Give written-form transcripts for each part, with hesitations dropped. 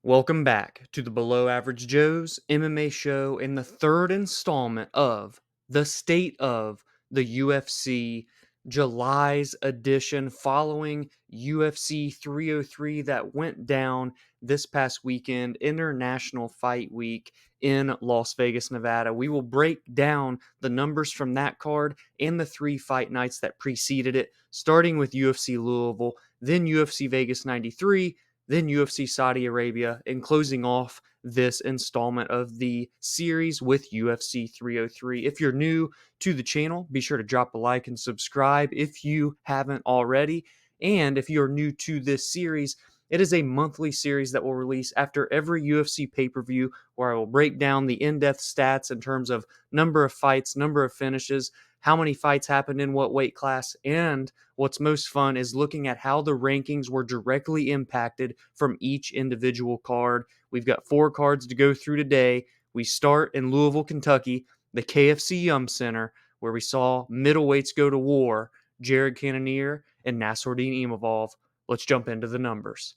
Welcome back to the Below Average Joe's MMA show in the third installment of the State of the UFC July's edition following UFC 303 that went down this past weekend, International Fight Week in Las Vegas, Nevada. We will break down the numbers from that card and the three fight nights that preceded it, starting with UFC Louisville, then UFC Vegas 93, then UFC Saudi Arabia, and closing off this installment of the series with UFC 303. If you're new to the channel, be sure to drop a like and subscribe if you haven't already. And if you're new to this series, it is a monthly series that will release after every UFC pay-per-view where I will break down the in-depth stats in terms of number of fights, number of finishes, how many fights happened in what weight class, and what's most fun is looking at how the rankings were directly impacted from each individual card. We've got 4 cards to go through today. We start in Louisville, Kentucky, the KFC Yum Center, where we saw middleweights go to war, Jared Cannonier and Nassourdine Imavov. Let's jump into the numbers.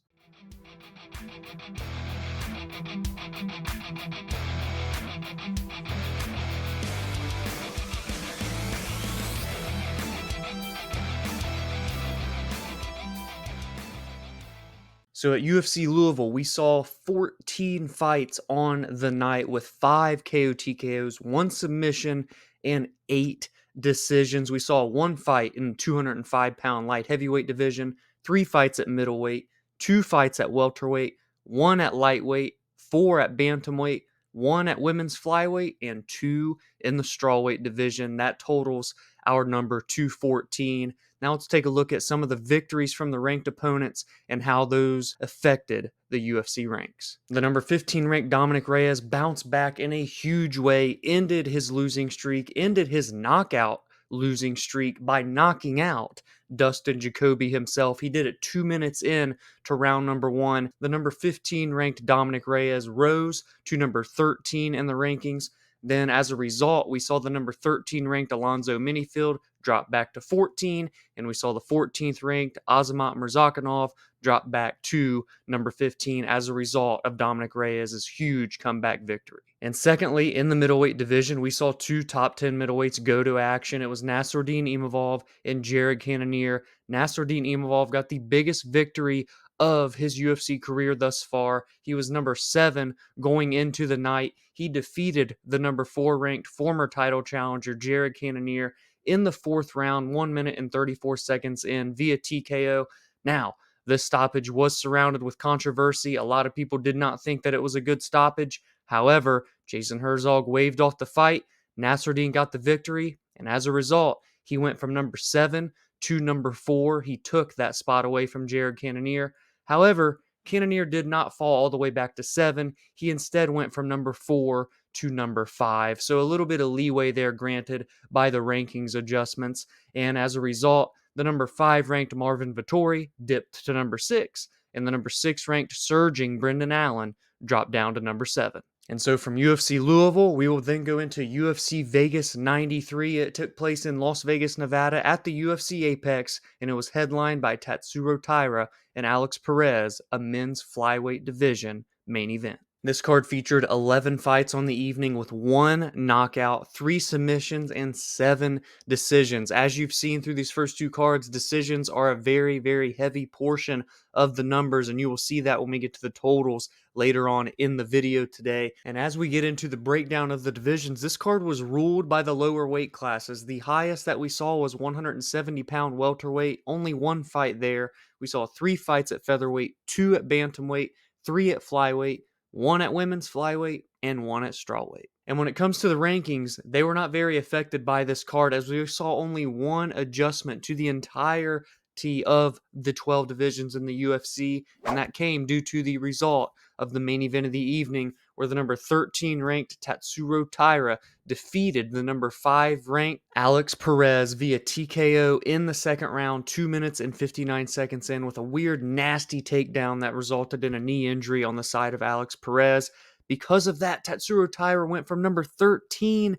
So at UFC Louisville, we saw 14 fights on the night with 5 KO TKOs, 1 submission, and 8 decisions. We saw 1 fight in 205-pound light heavyweight division, 3 fights at middleweight, 2 fights at welterweight, 1 at lightweight, 4 at bantamweight, 1 at women's flyweight, and 2 in the strawweight division. That totals our number 214. Now let's take a look at some of the victories from the ranked opponents and how those affected the UFC ranks. The number 15 ranked Dominic Reyes bounced back in a huge way, ended his losing streak, ended his knockout losing streak by knocking out Dustin Jacoby himself. He did it 2 minutes in to round number 1. The number 15 ranked Dominic Reyes rose to number 13 in the rankings. Then, as a result, we saw the number 13 ranked Alonzo Minifield drop back to 14, and we saw the 14th ranked Azamat Murzakanov drop back to number 15 as a result of Dominic Reyes' huge comeback victory. And secondly, in the middleweight division, we saw 2 top 10 middleweights go to action. It was Nassourdine Imavov and Jared Cannonier. Nassourdine Imavov got the biggest victory of his UFC career thus far. He was number 7 going into the night. He defeated the number 4 ranked former title challenger Jared Cannonier in the 4th round, 1 minute and 34 seconds in via TKO. Now, this stoppage was surrounded with controversy. A lot of people did not think that it was a good stoppage. However, Jason Herzog waved off the fight. Nassourdine got the victory, and as a result, he went from number 7 to number 4. He took that spot away from Jared Cannonier. However, Cannonier did not fall all the way back to 7. He instead went from number 4 to number 5. So a little bit of leeway there granted by the rankings adjustments. And as a result, the number 5 ranked Marvin Vettori dipped to number 6. And the number 6 ranked surging Brendan Allen dropped down to number 7. And so from UFC Louisville, we will then go into UFC Vegas 93. It took place in Las Vegas, Nevada at the UFC Apex, and it was headlined by Tatsuro Taira and Alex Perez, a men's flyweight division main event. This card featured 11 fights on the evening with 1 knockout, 3 submissions, and 7 decisions. As you've seen through these first 2 cards, decisions are a very, very heavy portion of the numbers, and you will see that when we get to the totals later on in the video today. And as we get into the breakdown of the divisions, this card was ruled by the lower weight classes. The highest that we saw was 170-pound welterweight, only 1 fight there. We saw 3 fights at featherweight, 2 at bantamweight, 3 at flyweight, 1 at women's flyweight, and 1 at strawweight. And when it comes to the rankings, they were not very affected by this card, as we saw only 1 adjustment to the entirety of the 12 divisions in the UFC, and that came due to the result of the main event of the evening, where the number 13 ranked Tatsuro Taira defeated the number 5 ranked Alex Perez via TKO in the 2nd round, 2 minutes and 59 seconds in, with a weird, nasty takedown that resulted in a knee injury on the side of Alex Perez. Because of that, Tatsuro Taira went from number 13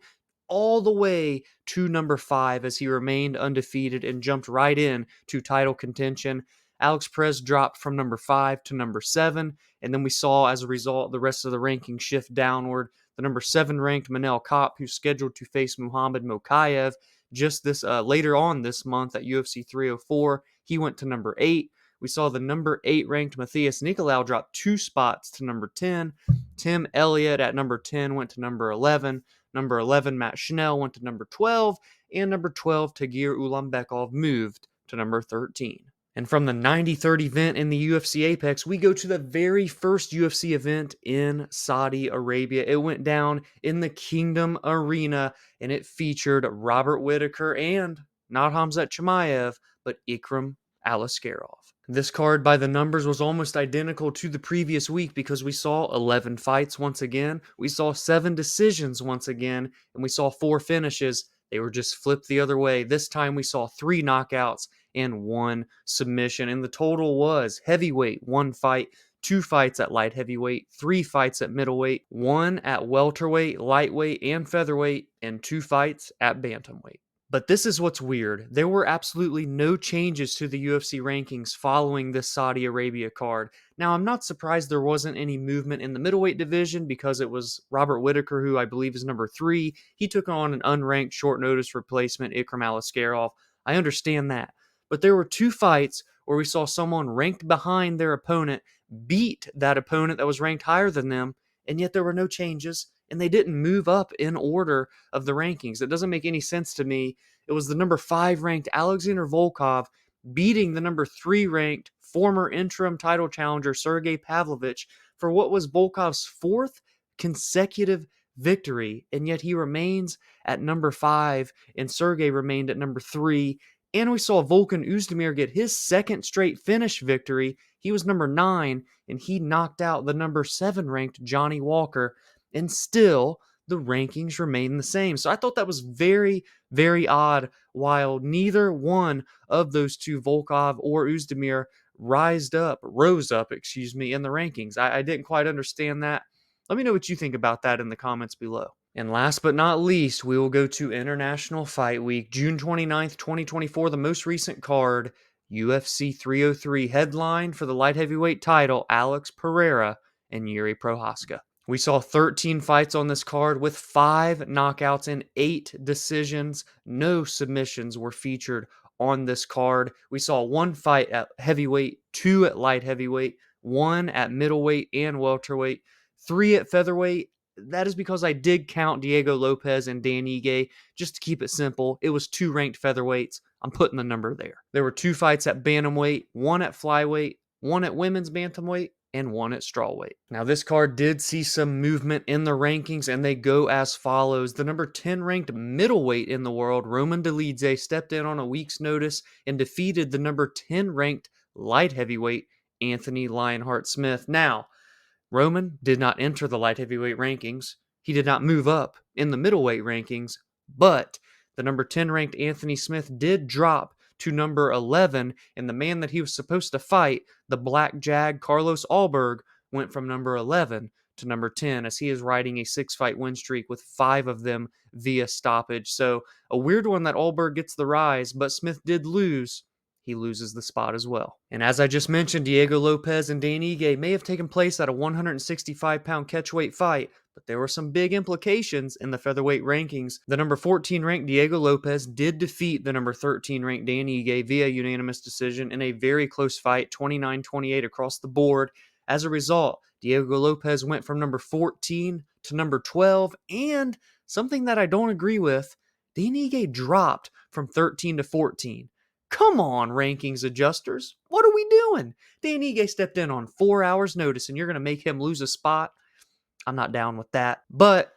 all the way to number 5 as he remained undefeated and jumped right in to title contention. Alex Perez dropped from number 5 to number 7. And then we saw, as a result, the rest of the ranking shift downward. The number 7 ranked Manel Kape, who's scheduled to face Muhammad Mokaev just this later on this month at UFC 304. He went to number 8. We saw the number 8 ranked Matthias Nicolau drop 2 spots to number 10. Tim Elliott at number 10 went to number 11. Number 11, Matt Schnell, went to number 12. And number 12, Tagir Ulanbekov, moved to number 13. And from the 93rd event in the UFC Apex, we go to the very first UFC event in Saudi Arabia. It went down in the Kingdom Arena, and it featured Robert Whittaker and not Khamzat Chimaev, but Ikram Aliskerov. This card by the numbers was almost identical to the previous week because we saw 11 fights once again, we saw 7 decisions once again, and we saw 4 finishes. They were just flipped the other way. This time we saw 3 knockouts and 1 submission, and the total was heavyweight 1 fight, 2 fights at light heavyweight, 3 fights at middleweight, 1 at welterweight, lightweight, and featherweight, and 2 fights at bantamweight. But this is what's weird. There were absolutely no changes to the UFC rankings following this Saudi Arabia card. Now, I'm not surprised there wasn't any movement in the middleweight division because it was Robert Whittaker, who I believe is number 3. He took on an unranked short notice replacement, Ikram Aliskerov. I understand that. But there were 2 fights where we saw someone ranked behind their opponent beat that opponent that was ranked higher than them, and yet there were no changes, and they didn't move up in order of the rankings. It doesn't make any sense to me. It was the number 5 ranked Alexander Volkov beating the number 3 ranked former interim title challenger Sergey Pavlovich for what was Volkov's 4th consecutive victory, and yet he remains at number 5, and Sergey remained at number 3. And we saw Volkan Oezdemir get his 2nd straight finish victory. He was number 9, and he knocked out the number 7 ranked Johnny Walker. And still, the rankings remain the same. So I thought that was very, very odd, while neither one of those 2, Volkov or Oezdemir, rose up, in the rankings. I didn't quite understand that. Let me know what you think about that in the comments below. And last but not least, we will go to International Fight Week, June 29th, 2024, the most recent card, UFC 303, headline for the light heavyweight title, Alex Pereira and Yuri Prohaska. We saw 13 fights on this card with 5 knockouts and 8 decisions. No submissions were featured on this card. We saw 1 fight at heavyweight, 2 at light heavyweight, 1 at middleweight and welterweight, 3 at featherweight. That is because I did count Diego Lopez and Dan Ige. Just to keep it simple, it was 2 ranked featherweights. I'm putting the number there. There were 2 fights at bantamweight, 1 at flyweight, 1 at women's bantamweight, and 1 at strawweight. Now, this card did see some movement in the rankings, and they go as follows. The number 10 ranked middleweight in the world, Roman Dolidze, stepped in on a week's notice and defeated the number 10 ranked light heavyweight, Anthony Lionheart Smith. Now, Roman did not enter the light heavyweight rankings. He did not move up in the middleweight rankings, but the number 10 ranked Anthony Smith did drop to number 11, and the man that he was supposed to fight, the Black Jag Carlos Alberg, went from number 11 to number 10 as he is riding a 6-fight win streak with 5 of them via stoppage. So a weird one that Alberg gets the rise, but Smith did lose. He loses the spot as well. And as I just mentioned, Diego Lopez and Dan Ige may have taken place at a 165-pound catchweight fight, but there were some big implications in the featherweight rankings. The number 14 ranked Diego Lopez did defeat the number 13 ranked Dan Ige via unanimous decision in a very close fight, 29-28 across the board. As a result, Diego Lopez went from number 14 to number 12, and something that I don't agree with, Dan Ige dropped from 13 to 14. Come on, rankings adjusters. What are we doing? Dan Ige stepped in on 4 hours' notice, and you're going to make him lose a spot? I'm not down with that. But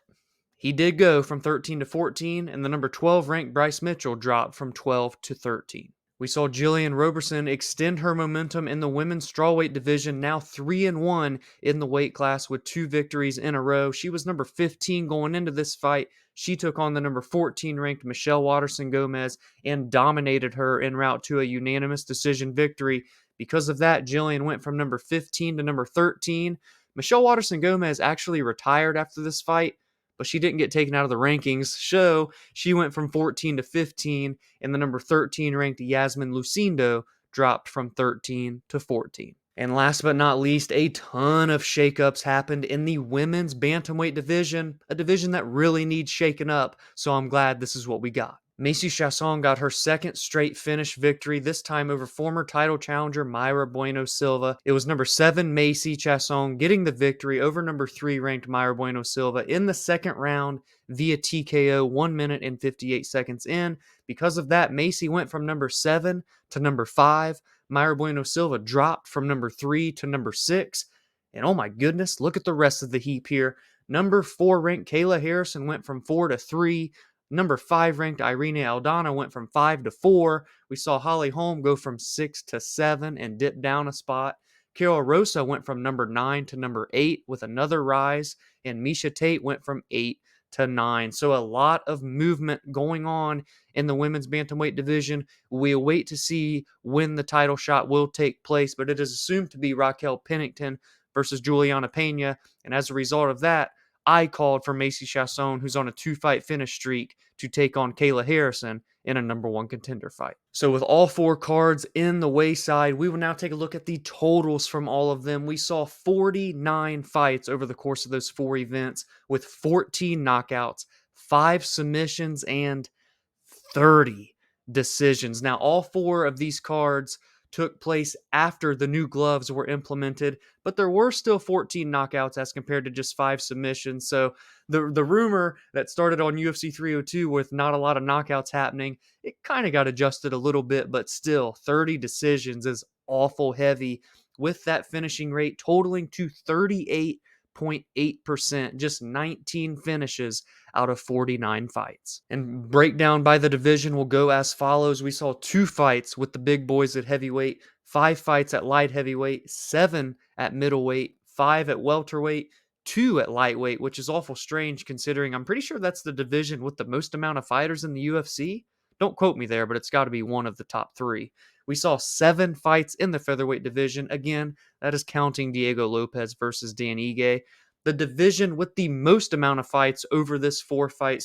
he did go from 13 to 14, and the number 12 ranked Bryce Mitchell dropped from 12 to 13. We saw Jillian Roberson extend her momentum in the women's strawweight division, now 3-1 in the weight class with 2 victories in a row. She was number 15 going into this fight. She took on the number 14 ranked Michelle Waterson Gomez and dominated her en route to a unanimous decision victory. Because of that, Jillian went from number 15 to number 13. Michelle Waterson Gomez actually retired after this fight, but she didn't get taken out of the rankings. So she went from 14 to 15, and the number 13 ranked Yasmin Lucindo dropped from 13 to 14. And last but not least, a ton of shakeups happened in the women's bantamweight division, a division that really needs shaken up, so I'm glad this is what we got. Macy Chiasson got her second straight finish victory, this time over former title challenger Mayra Bueno Silva. It was number 7 Macy Chiasson getting the victory over number 3 ranked Mayra Bueno Silva in the second round via TKO 1 minute and 58 seconds in. Because of that, Macy went from number 7 to number 5. Mayra Bueno Silva dropped from number 3 to number 6. And oh my goodness, look at the rest of the heap here. Number 4 ranked Kayla Harrison went from 4 to 3. Number 5 ranked Irene Aldana went from 5 to 4. We saw Holly Holm go from 6 to 7 and dip down a spot. Carol Rosa went from number 9 to number 8 with another rise. And Misha Tate went from 8 to 9. So a lot of movement going on in the women's bantamweight division. We await to see when the title shot will take place, but it is assumed to be Raquel Pennington versus Juliana Pena. And as a result of that, I called for Macy Chiasson, who's on a 2-fight finish streak, to take on Kayla Harrison in a number 1 contender fight. So with all 4 cards in the wayside, we will now take a look at the totals from all of them. We saw 49 fights over the course of those 4 events with 14 knockouts, 5 submissions, and 30 decisions. Now, all 4 of these cards took place after the new gloves were implemented, but there were still 14 knockouts as compared to just 5 submissions. So the rumor that started on UFC 302 with not a lot of knockouts happening, it kind of got adjusted a little bit, but still 30 decisions is awful heavy, with that finishing rate totaling to 38.8%, just 19 finishes out of 49 fights. And breakdown by the division will go as follows. We saw 2 fights with the big boys at heavyweight, 5 fights at light heavyweight, 7 at middleweight, 5 at welterweight, 2 at lightweight, which is awful strange considering I'm pretty sure that's the division with the most amount of fighters in the UFC. Don't quote me there, but it's got to be one of the top 3. We saw 7 fights in the featherweight division. Again, that is counting Diego Lopez versus Dan Ige. The division with the most amount of fights over this 4-fight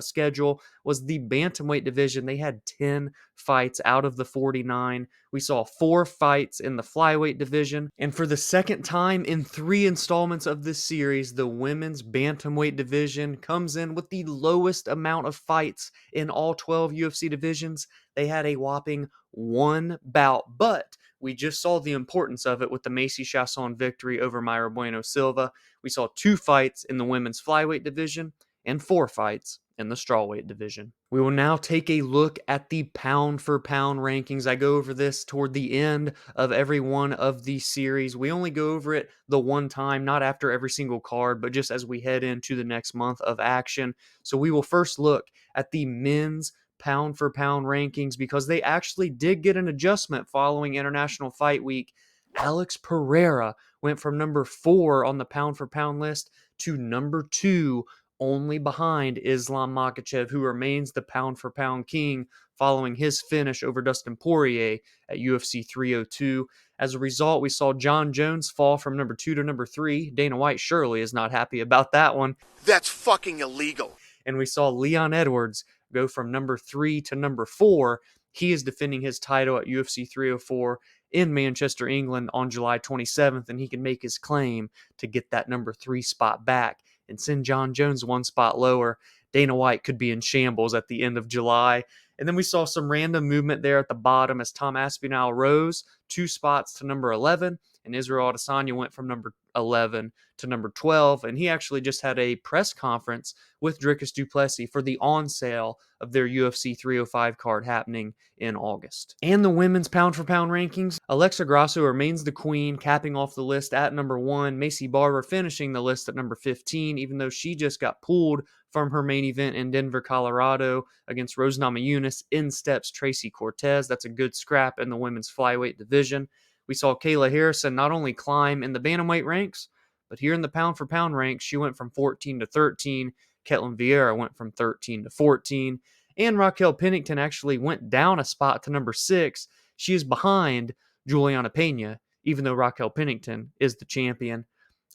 schedule was the bantamweight division. They had 10 fights out of the 49. We saw 4 fights in the flyweight division. And for the second time in 3 installments of this series, the women's bantamweight division comes in with the lowest amount of fights in all 12 UFC divisions. They had a whopping 1 bout, but we just saw the importance of it with the Macy Chiasson victory over Mayra Bueno Silva. We saw 2 fights in the women's flyweight division and 4 fights in the strawweight division. We will now take a look at the pound-for-pound rankings. I go over this toward the end of every one of these series. We only go over it the one time, not after every single card, but just as we head into the next month of action. So we will first look at the men's pound-for-pound rankings because they actually did get an adjustment following International Fight Week. Alex Pereira went from number 4 on the pound-for-pound list to number 2, only behind Islam Makhachev, who remains the pound-for-pound king following his finish over Dustin Poirier at UFC 302. As a result, we saw John Jones fall from number 2 to number 3. Dana White surely is not happy about that one. That's fucking illegal. And we saw Leon Edwards go from number 3 to number 4. He is defending his title at UFC 304 in Manchester, England on July 27th, and he can make his claim to get that number 3 spot back and send John Jones 1 spot lower. Dana White could be in shambles at the end of July. And then we saw some random movement there at the bottom as Tom Aspinall rose 2 spots to number 11, and Israel Adesanya went from number 11 to number 12, and he actually just had a press conference with Dricus du Plessis for the on sale of their UFC 305 card happening in August. And the women's pound-for-pound rankings, Alexa Grasso remains the queen, capping off the list at number 1, Macy Barber finishing the list at number 15, even though she just got pulled from her main event in Denver, Colorado against Rose Namajunas. In steps Tracy Cortez. That's a good scrap in the women's flyweight division. We saw Kayla Harrison not only climb in the bantamweight ranks, but here in the pound-for-pound ranks, she went from 14 to 13. Ketlin Vieira went from 13 to 14. And Raquel Pennington actually went down a spot to number 6. She is behind Juliana Pena, even though Raquel Pennington is the champion.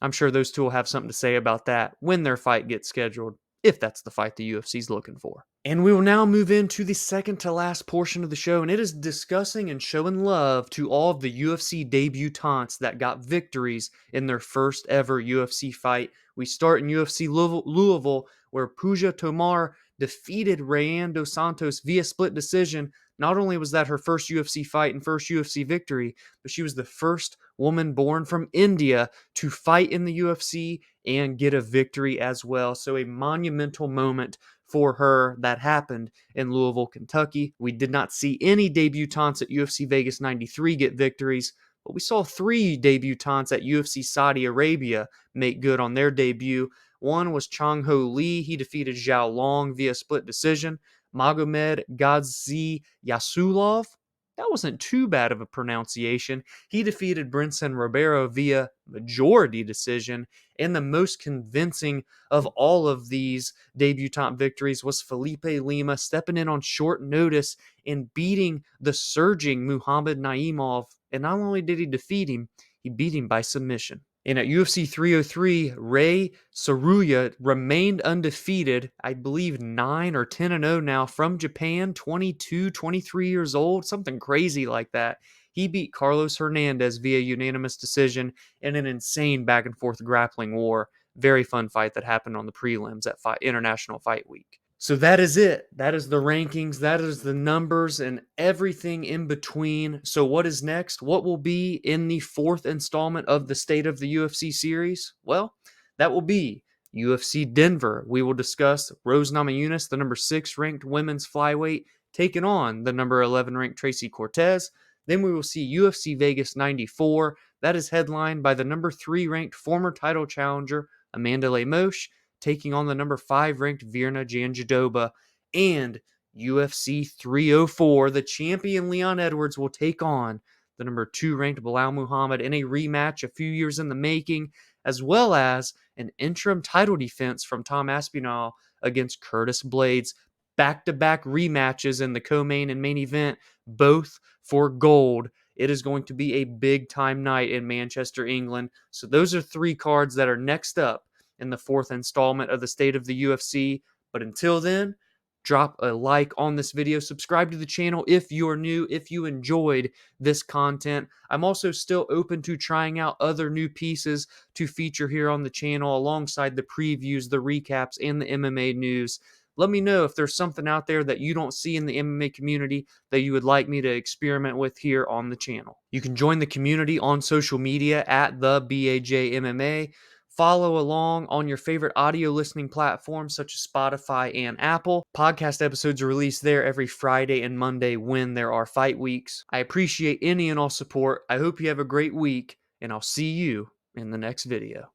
I'm sure those two will have something to say about that when their fight gets scheduled. if that's the fight the UFC's looking for. And we will now move into the second to last portion of the show, and it is discussing and showing love to all of the UFC debutantes that got victories in their first ever UFC fight. We start in UFC Louisville, where Puja Tomar defeated Rayanne dos Santos via split decision. Not only was that her first UFC fight and first UFC victory, but she was the first woman born from India to fight in the UFC and get a victory as well. So a monumental moment for her that happened in Louisville, Kentucky. We did not see any debutantes at UFC Vegas 93 get victories, but we saw 3 debutantes at UFC Saudi Arabia make good on their debut. One was Chang Ho Lee. He defeated Zhao Long via split decision. Magomed Gadzi Yasulov. That wasn't too bad of a pronunciation. He defeated Brinson Ribeiro via majority decision. And the most convincing of all of these debutante victories was Felipe Lima stepping in on short notice and beating the surging Muhammad Naimov. And not only did he defeat him, he beat him by submission. And at UFC 303, Ray Saruya remained undefeated, I believe 9 or 10-0 now from Japan, 22, 23 years old, something crazy like that. He beat Carlos Hernandez via unanimous decision in an insane back and forth grappling war. Very fun fight that happened on the prelims at International Fight Week. So that is it. That is the rankings. That is the numbers and everything in between. So what is next? What will be in the 4th installment of the State of the UFC series? Well, that will be UFC Denver. We will discuss Rose Namajunas, the number 6 ranked women's flyweight, taking on the number 11 ranked Tracy Cortez. Then we will see UFC Vegas 94. That is headlined by the number 3 ranked former title challenger Amanda Lemos, taking on the number 5 ranked Virna Jandiroba. And UFC 304, the champion Leon Edwards will take on the number 2 ranked Bilal Muhammad in a rematch a few years in the making, as well as an interim title defense from Tom Aspinall against Curtis Blades. Back-to-back rematches in the co-main and main event, both for gold. It is going to be a big-time night in Manchester, England. So those are 3 cards that are next up in the 4th installment of the State of the UFC. But until then, drop a like on this video, subscribe to the channel if you're new, if you enjoyed this content. I'm also still open to trying out other new pieces to feature here on the channel alongside the previews, the recaps, and the MMA news. Let me know if there's something out there that you don't see in the MMA community that you would like me to experiment with here on the channel. You can join the community on social media at the BAJ MMA. Follow along on your favorite audio listening platforms such as Spotify and Apple. Podcast episodes are released there every Friday and Monday when there are fight weeks. I appreciate any and all support. I hope you have a great week, and I'll see you in the next video.